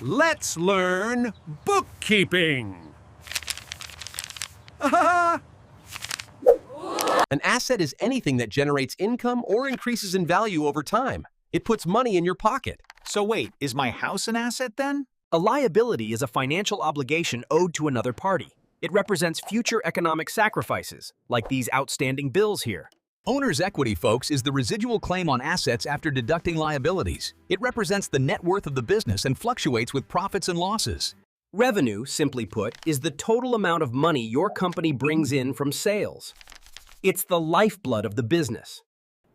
Let's learn bookkeeping. An asset is anything that generates income or increases in value over time. It puts money in your pocket. So wait, is my house an asset then? A liability is a financial obligation owed to another party. It represents future economic sacrifices, like these outstanding bills here. Owner's equity, folks, is the residual claim on assets after deducting liabilities. It represents the net worth of the business and fluctuates with profits and losses. Revenue, simply put, is the total amount of money your company brings in from sales. It's the lifeblood of the business.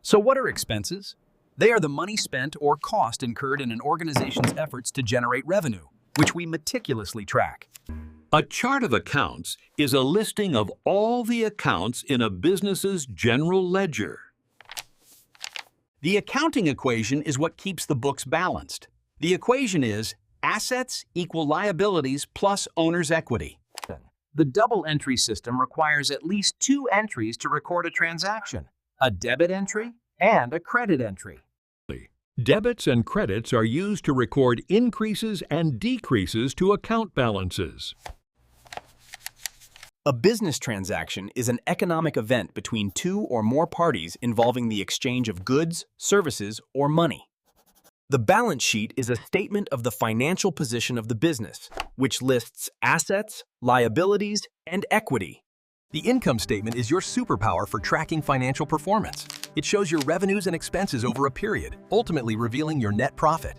So what are expenses? They are the money spent or cost incurred in an organization's efforts to generate revenue, which we meticulously track. A chart of accounts is a listing of all the accounts in a business's general ledger. The accounting equation is what keeps the books balanced. The equation is assets equal liabilities plus owner's equity. The double entry system requires at least 2 entries to record a transaction, a debit entry and a credit entry. Debits and credits are used to record increases and decreases to account balances. A business transaction is an economic event between 2 or more parties involving the exchange of goods, services, or money. The balance sheet is a statement of the financial position of the business, which lists assets, liabilities, and equity. The income statement is your superpower for tracking financial performance. It shows your revenues and expenses over a period, ultimately revealing your net profit.